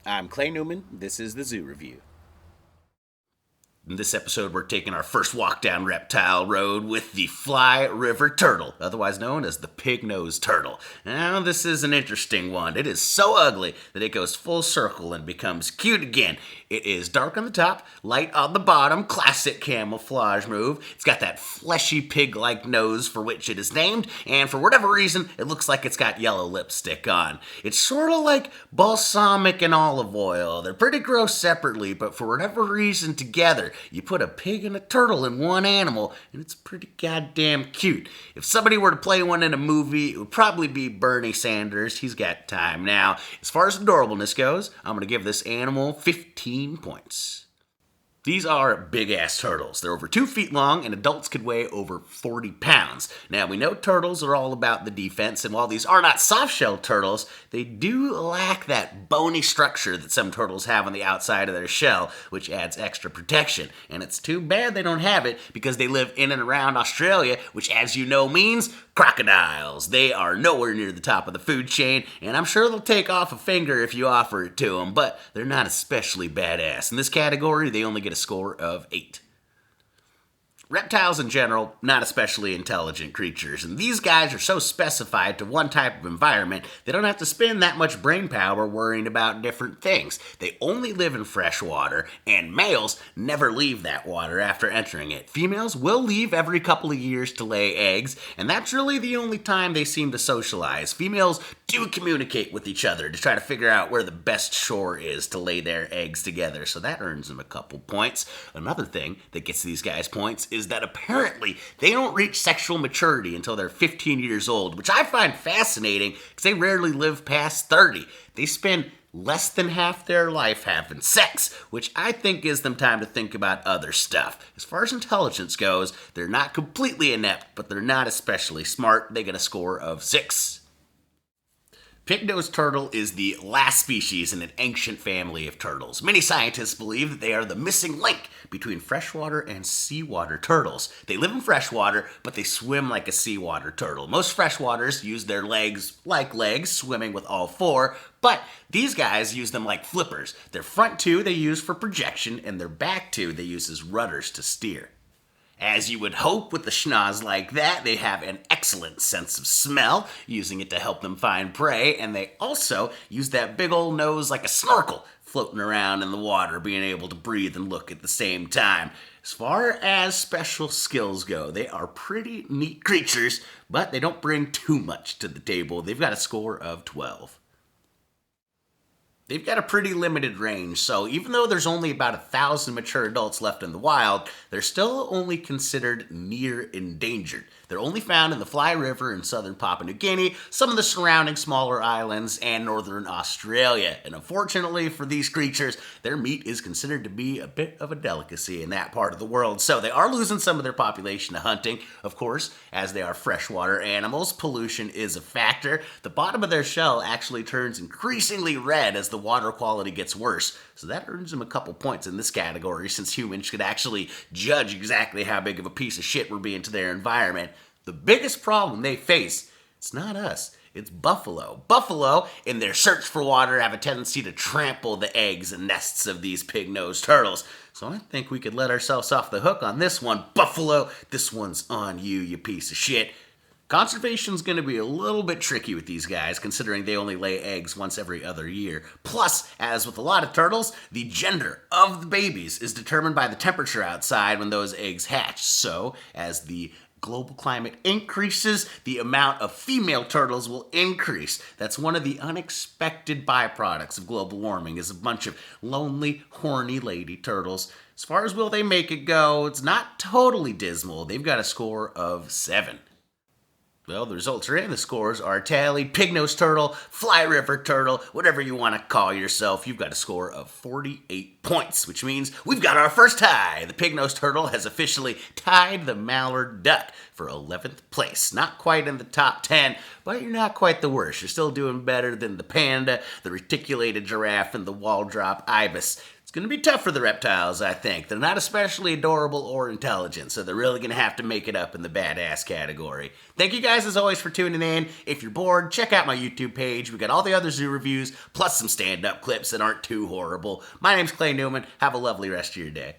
I'm Clay Newman. This is the Zoo Review. In this episode, we're taking our first walk down Reptile Road with the Fly River Turtle, otherwise known as the Pig-Nosed Turtle. Now, this is an interesting one. It is so ugly that it goes full circle and becomes cute again. It is dark on the top, light on the bottom, classic camouflage move. It's got that fleshy pig-like nose for which it is named, and for whatever reason, it looks like it's got yellow lipstick on. It's sort of like balsamic and olive oil. They're pretty gross separately, but for whatever reason together, you put a pig and a turtle in one animal, and it's pretty goddamn cute. If somebody were to play one in a movie, it would probably be Bernie Sanders. He's got time now. As far as adorableness goes, I'm going to give this animal 15 points. These are big-ass turtles. They're over 2 feet long, and adults could weigh over 40 pounds. Now, we know turtles are all about the defense, and while these are not soft-shell turtles, they do lack that bony structure that some turtles have on the outside of their shell, which adds extra protection. And it's too bad they don't have it, because they live in and around Australia, which, as you know, means crocodiles. They are nowhere near the top of the food chain, and I'm sure they'll take off a finger if you offer it to them, but they're not especially badass. In this category, they only get a score of 8. Reptiles in general, not especially intelligent creatures, and these guys are so specified to one type of environment, they don't have to spend that much brain power worrying about different things. They only live in fresh water, and males never leave that water after entering it. Females will leave every couple of years to lay eggs, and that's really the only time they seem to socialize. Females do communicate with each other to try to figure out where the best shore is to lay their eggs together, so that earns them a couple points. Another thing that gets these guys points is that apparently they don't reach sexual maturity until they're 15 years old, which I find fascinating because they rarely live past 30. They spend less than half their life having sex, which I think gives them time to think about other stuff. As far as intelligence goes, they're not completely inept, but they're not especially smart. They get a score of 6. Pig-nosed turtle is the last species in an ancient family of turtles. Many scientists believe that they are the missing link between freshwater and seawater turtles. They live in freshwater, but they swim like a seawater turtle. Most freshwaters use their legs like legs, swimming with all 4, but these guys use them like flippers. Their front 2 they use for projection, and their back 2 they use as rudders to steer. As you would hope with a schnoz like that, they have an excellent sense of smell, using it to help them find prey, and they also use that big old nose like a snorkel, floating around in the water, being able to breathe and look at the same time. As far as special skills go, they are pretty neat creatures, but they don't bring too much to the table. They've got a score of 12. They've got a pretty limited range, so even though there's only about 1,000 mature adults left in the wild, they're still only considered near endangered. They're only found in the Fly River in southern Papua New Guinea, some of the surrounding smaller islands, and northern Australia. And unfortunately for these creatures, their meat is considered to be a bit of a delicacy in that part of the world. So they are losing some of their population to hunting. Of course, as they are freshwater animals, pollution is a factor. The bottom of their shell actually turns increasingly red as the water quality gets worse. So that earns them a couple points in this category, since humans could actually judge exactly how big of a piece of shit we're being to their environment. The biggest problem they face, it's not us, it's buffalo. Buffalo, in their search for water, have a tendency to trample the eggs and nests of these pig-nosed turtles. So I think we could let ourselves off the hook on this one. Buffalo, this one's on you, you piece of shit. Conservation's going to be a little bit tricky with these guys, considering they only lay eggs once every other year. Plus, as with a lot of turtles, the gender of the babies is determined by the temperature outside when those eggs hatch. So, as the global climate increases, the amount of female turtles will increase. That's one of the unexpected byproducts of global warming, is a bunch of lonely, horny lady turtles. As far as will they make it go, it's not totally dismal. They've got a score of 7. Well, the results are in. The scores are tallied. Pig-nosed turtle, Fly River turtle, whatever you want to call yourself. You've got a score of 48 points, which means we've got our first tie. The pig-nosed turtle has officially tied the mallard duck for 11th place. Not quite in the top 10, but you're not quite the worst. You're still doing better than the panda, the reticulated giraffe, and the wall drop ibis. going to be tough for the reptiles, I think. They're not especially adorable or intelligent, so they're really going to have to make it up in the badass category. Thank you guys, as always, for tuning in. If you're bored, check out my YouTube page. We got all the other zoo reviews, plus some stand-up clips that aren't too horrible. My name's Clay Newman. Have a lovely rest of your day.